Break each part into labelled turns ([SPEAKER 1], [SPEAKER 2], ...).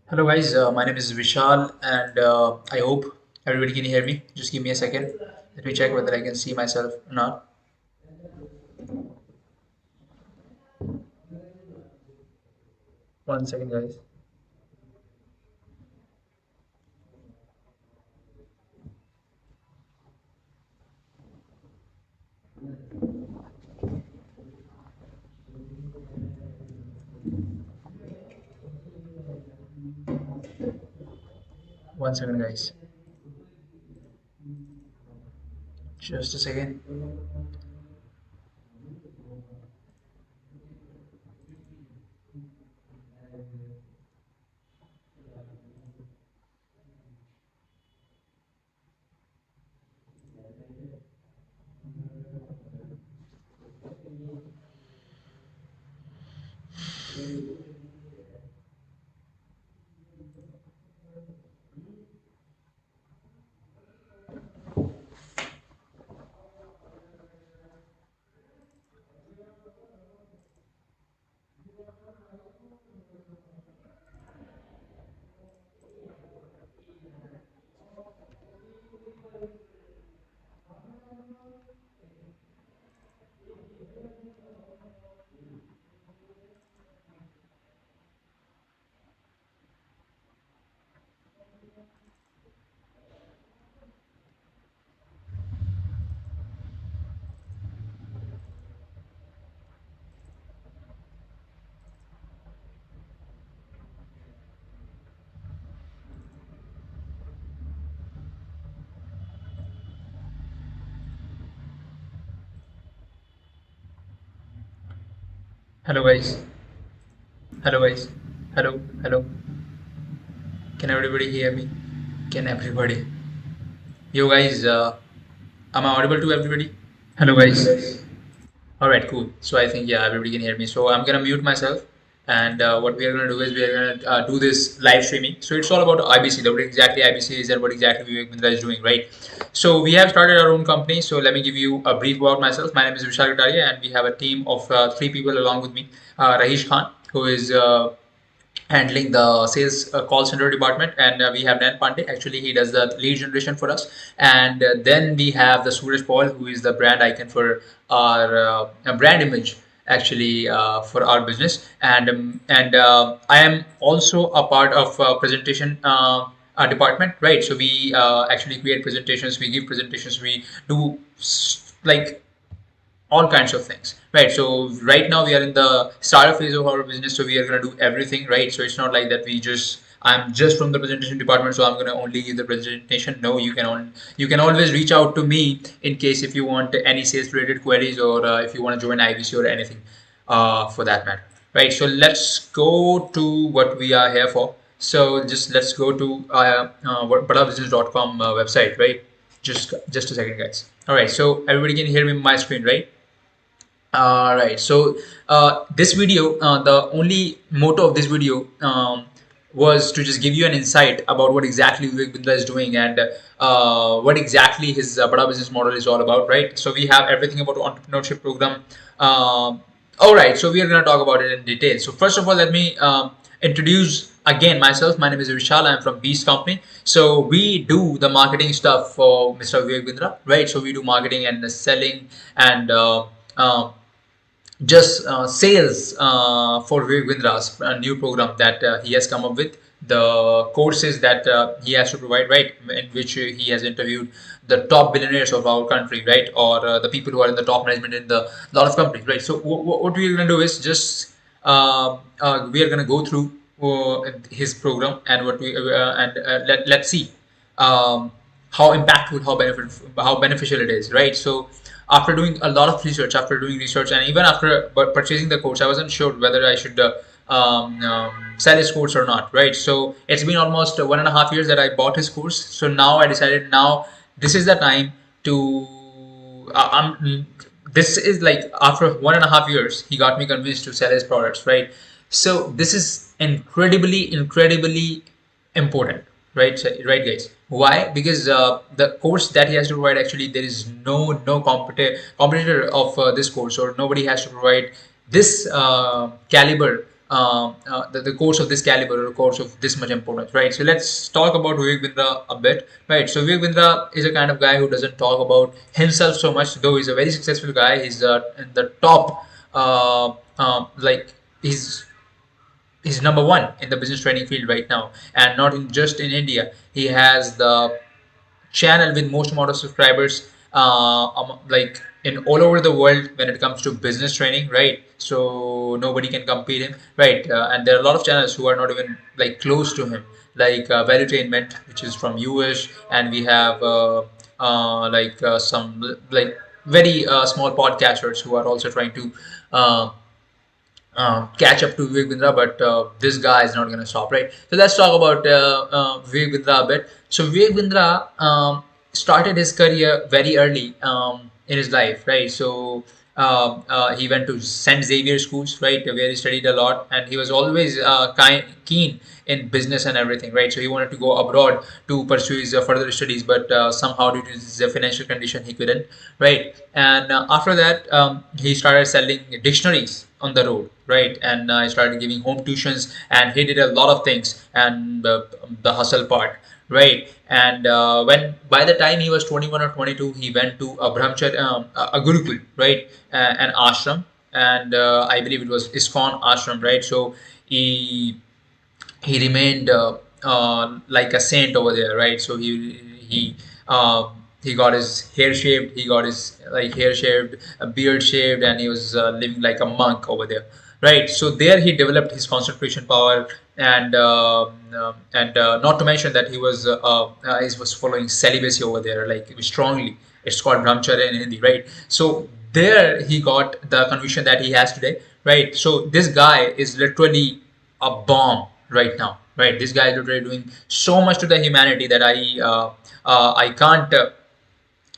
[SPEAKER 1] Hello guys, my name is Vishal and I hope everybody can hear me. Just give me a second. Let me check whether I can see myself or not. One second guys. One second guys. Just a second. Hello guys. Hello guys. Hello. Hello. Can everybody hear me? Can everybody? Yo guys, am I audible to everybody? Hello guys. All right, cool. So I think yeah, everybody can hear me. So I'm gonna mute myself, and what we are gonna do is we are gonna do this live streaming. So it's all about IBC, what exactly IBC is and what exactly Vivek Bindra is doing, right? So we have started our own company. So let me give you a brief about myself. My name is Vishal Kataria, and we have a team of three people along with me. Rahish Khan, who is handling the sales call center department, and we have Dan Pandey. Actually, he does the lead generation for us, and then we have the Suraj Paul, who is the brand icon for our brand image. Actually, for our business, and I am also a part of presentation. Department, right? So we actually create presentations, we give presentations, we do like all kinds of things, right? So right now we are in the startup phase of our business, so we are going to do everything, right? So it's not like that I'm just from the presentation department, so I'm going to only give the presentation. No, you can always reach out to me in case if you want any sales related queries, or if you want to join IVC or anything for that matter, right? So let's go to what we are here for. So just let's go to badabusiness.com website, right? Just a second guys. All right, so everybody can hear me on my screen, right? Right. So this video, the only motto of this video was to just give you an insight about what exactly Vivek Bindra is doing, and what exactly his Bada business model is all about, right? So we have everything about entrepreneurship program. All right. So we are going to talk about it in detail. So first of all, let me introduce again myself. My name is Vishal. I'm from Beast Company. So we do the marketing stuff for Mr. Vivek Bindra, right? So we do marketing and selling and just sales for Vivek Bindra's new program that he has come up with. The courses that he has to provide, right, in which he has interviewed the top billionaires of our country, right, or the people who are in the top management in the lot of companies, right. So what we are going to do is just we are going to go through his program, and what we let's see um, how impactful, how beneficial it is, right? So after doing a lot of research, and even after purchasing the course, I wasn't sure whether I should sell his course or not, right? So it's been almost 1.5 years that I bought his course. So now I decided, now this is the time to this is like, after 1.5 years he got me convinced to sell his products, right? So this is incredibly important, right? So, right guys, why? Because the course that he has to provide, actually there is no competitor of this course, or nobody has to provide this caliber the course of this caliber or a course of this much importance, right? So let's talk about Vivek Bindra a bit, right? So Vivek Bindra is a kind of guy who doesn't talk about himself so much, though he's a very successful guy. He's in the top, like he's number one in the business training field right now, and not just in India. He has the channel with most amount of subscribers, like in all over the world when it comes to business training, right? So nobody can compete him, right? And there are a lot of channels who are not even like close to him, like Valuetainment, which is from US, and we have some like very small podcasters who are also trying to uh, catch up to Vivek Bindra, but this guy is not going to stop, right? So let's talk about Vivek Bindra a bit. So Vivek Bindra started his career very early in his life, right? So he went to St. Xavier schools, right, where he studied a lot, and he was always keen in business and everything, right? So he wanted to go abroad to pursue his further studies, but somehow due to his financial condition, he couldn't, right? And after that, he started selling dictionaries on the road, right? And I started giving home tuitions, and he did a lot of things, and the hustle part, right? And when by the time he was 21 or 22, he went to a brahmachari, a gurukul, right? An ashram, and I believe it was ISKCON ashram, right? So he remained like a saint over there, right? So he got his hair shaved, he got his like hair shaved, a beard shaved, and he was living like a monk over there, right? So there he developed his concentration power, and not to mention that he was following celibacy over there, like strongly. It's called brahmacharya in Hindi, right? So there he got the conviction that he has today, right? So this guy is literally a bomb right now, right? This guy is literally doing so much to the humanity that I can't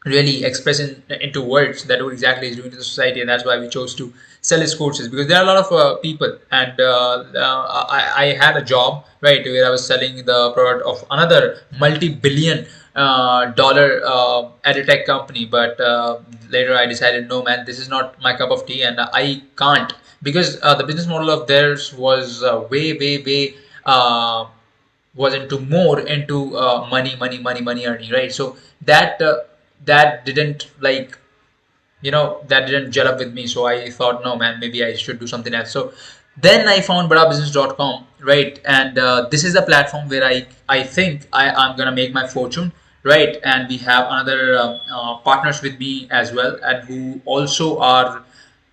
[SPEAKER 1] really express into words that what exactly is doing to the society, and that's why we chose to sell his courses, because there are a lot of people, and I had a job, right, where I was selling the product of another multi-billion dollar edtech company, but later I decided, no man, this is not my cup of tea, and I can't, because the business model of theirs was way uh, was into more into money earning, right? So that didn't like, that didn't gel up with me. So I thought, no man, maybe I should do something else. So then I found badabusiness.com, right? And this is the platform where I think I'm gonna make my fortune, right? And we have another partners with me as well, and who also are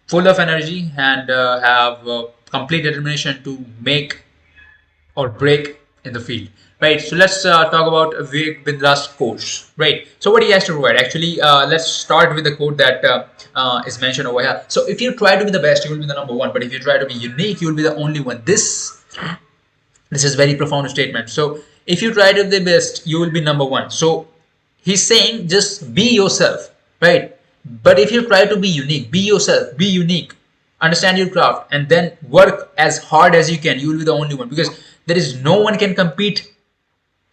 [SPEAKER 1] full of energy and have complete determination to make or break in the field, right? So let's talk about Vivek Bindra's course, right? So what he has to provide, actually, let's start with the quote that is mentioned over here. So if you try to be the best, you will be the number one, but if you try to be unique, you will be the only one. This is very profound statement. So if you try to be the best, you will be number one. So he's saying just be yourself, right? But if you try to be unique, be yourself, be unique, understand your craft, and then work as hard as you can, you will be the only one, because there is no one can compete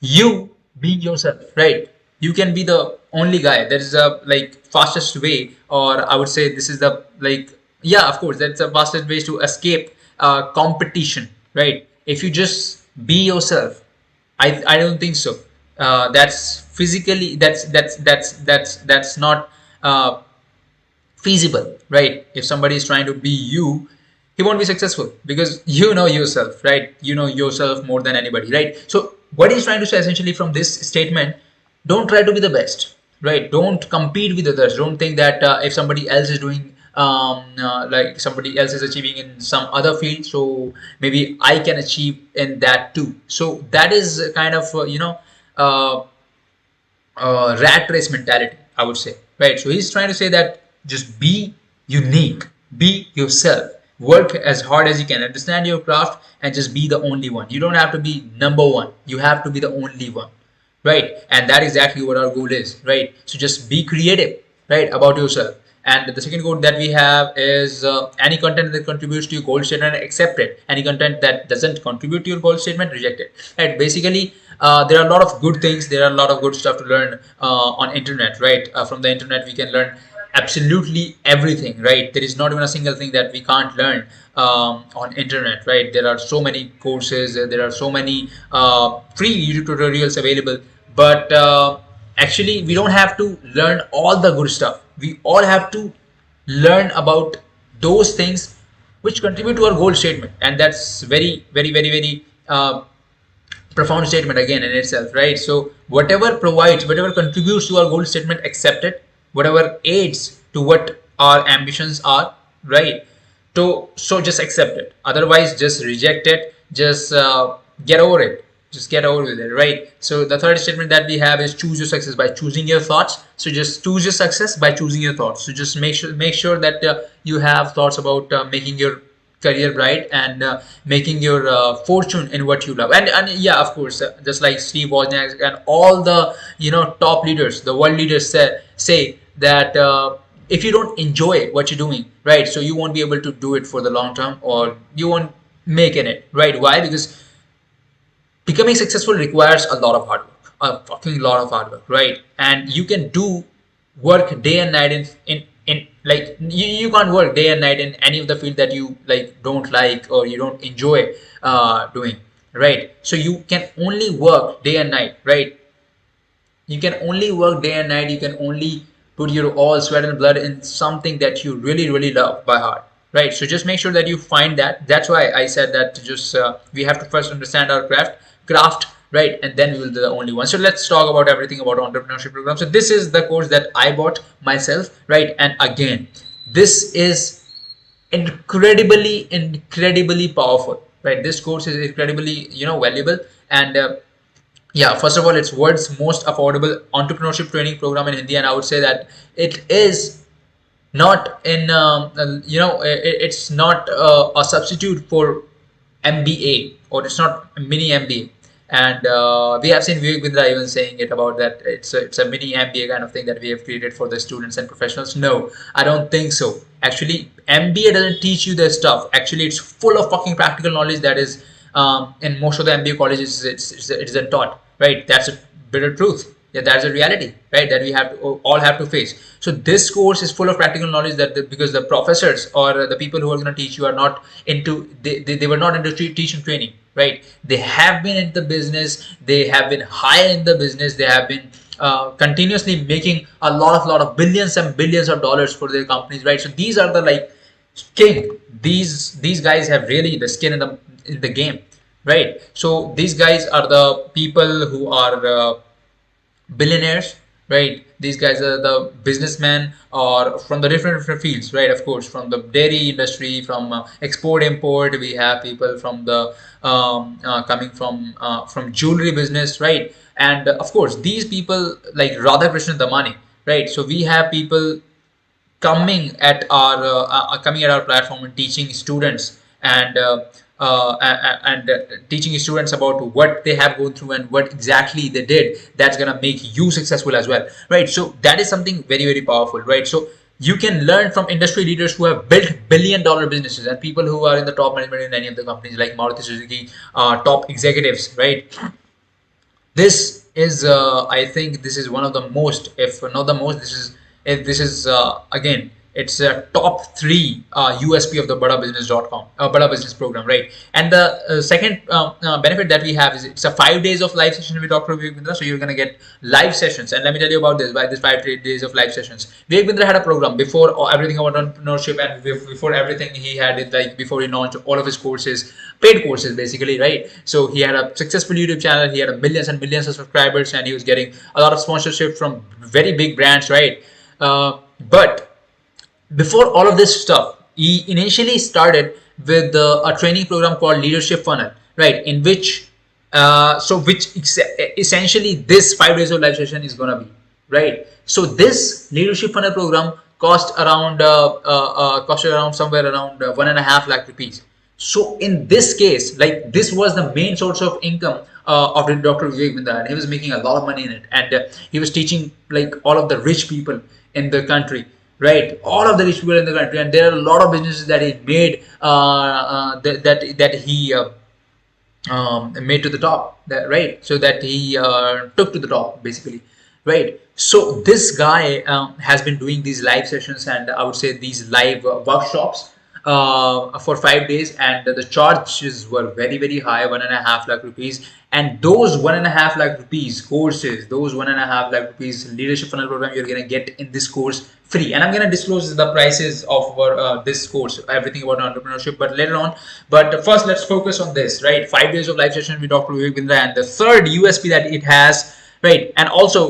[SPEAKER 1] you being yourself, right? You can be the only guy. That is a like fastest way, or I would say this is the like, yeah, of course, that's the fastest way to escape competition, right? If you just be yourself, I don't think so. That's physically, that's not feasible, right? If somebody is trying to be you, he won't be successful, because you know yourself, right? You know yourself more than anybody, right? So what he's trying to say essentially from this statement, don't try to be the best, right? Don't compete with others. Don't think that if somebody else is doing like somebody else is achieving in some other field, so maybe I can achieve in that too. So that is kind of uh, rat race mentality, I would say, right? So he's trying to say that just be unique, be yourself, work as hard as you can, understand your craft, and just be the only one. You don't have to be number one, you have to be the only one, right? And that is exactly what our goal is, right? So just be creative, right, about yourself. And the second quote that we have is any content that contributes to your goal statement, accept it. Any content that doesn't contribute to your goal statement, reject it. Right? Basically, there are a lot of good things. There are a lot of good stuff to learn on internet, right? From the internet, we can learn absolutely everything, right? There is not even a single thing that we can't learn on internet, right? There are so many courses, there are so many free YouTube tutorials available, but actually we don't have to learn all the good stuff. We all have to learn about those things which contribute to our goal statement, and that's very, very, very, very profound statement again in itself, right? So whatever provides, whatever contributes to our goal statement, accept it. Whatever aids to what our ambitions are, right? So just accept it. Otherwise, just reject it. Just get over it. Just get over with it, right? So the third statement that we have is choose your success by choosing your thoughts. So just choose your success by choosing your thoughts. So just make sure that you have thoughts about making your career bright and making your fortune in what you love. And yeah, of course, just like Steve Wozniak and all the top leaders, the world leaders say that if you don't enjoy what you're doing, right, so you won't be able to do it for the long term, or you won't make it, right? Why? Because becoming successful requires a lot of hard work, a fucking lot of hard work, right? And you can do work day and night in like you can't work day and night in any of the field that you like don't like or you don't enjoy doing, right? So you can only work day and night, right? You can only work day and night. You can only put your all sweat and blood in something that you really, really love by heart, right? So just make sure that you find that. That's why I said that just we have to first understand our craft, right? And then we will be the only one. So let's talk about everything about entrepreneurship program. So this is the course that I bought myself, right? And again, this is incredibly powerful, right? This course is incredibly valuable. And yeah, first of all, it's world's most affordable entrepreneurship training program in Hindi, and I would say that it is not in it's not a substitute for MBA, or it's not a mini MBA. And we have seen Vivek Bindra even saying it about that it's a mini MBA kind of thing that we have created for the students and professionals. No, I don't think so. Actually, MBA doesn't teach you the stuff. Actually, it's full of fucking practical knowledge that is in most of the MBA colleges it's taught, right? That's a bitter truth. Yeah, that's a reality, right? That we have to all have to face. So this course is full of practical knowledge because the professors or the people who are going to teach you are not into they were not into teaching training, right? They have been in the business. They have been high in the business. They have been continuously making a lot of billions and billions of dollars for their companies, right? So these are the like king. These guys have really the skin in the game, right? So these guys are the people who are billionaires, right? These guys are the businessmen or from the different fields, right? Of course, from the dairy industry, from export import, we have people from the coming from jewelry business, right? And of course, these people like Radhakrishnan Damani, right? So we have people coming at our platform and teaching students and teaching students about what they have gone through and what exactly they did that's gonna make you successful as well, right? So that is something very, very powerful, right? So you can learn from industry leaders who have built billion-dollar businesses and people who are in the top management in any of the companies like Maruti Suzuki, top executives, right? This is I think this is one of the most, if not the most, this is again, it's a top 3 USP of the BadaBusiness.com, Bada Business program, right? And the second benefit that we have is it's a 5 days of live session with Dr. Vivek Bindra. So you're going to get live sessions. And let me tell you about this, by this 5 days of live sessions. Vivek Bindra had a program before everything about entrepreneurship, and before everything he had it, like before he launched all of his courses, paid courses basically, right? So he had a successful YouTube channel. He had millions and millions of subscribers, and he was getting a lot of sponsorship from very big brands, right? But before all of this stuff, he initially started with a training program called Leadership Funnel, right? In which, essentially this 5 days of live session is gonna be, right? So this Leadership Funnel program cost around somewhere around 1.5 lakh rupees. So in this case, like this was the main source of income of Dr. Vivek Bindra, and he was making a lot of money in it, and he was teaching like all of the rich people in the country, right? All of the rich people in the country, and there are a lot of businesses that he made that he made to the top, right? So that he took to the top basically, right? So this guy has been doing these live sessions, and I would say these live workshops for 5 days, and the charges were very high, 1.5 lakh rupees. And those 1.5 lakh rupees courses, those 1.5 lakh rupees leadership funnel program, you're gonna get in this course free. And I'm gonna disclose the prices of this course, everything about entrepreneurship, but later on. But first, let's focus on this, right? 5 days of live session with Dr. Vivek Bindra, and the third USP that it has. Right, and also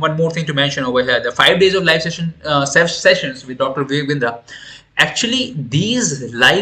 [SPEAKER 1] one more thing to mention over here: the 5 days of live sessions with Dr. Vivek Bindra. Actually, these live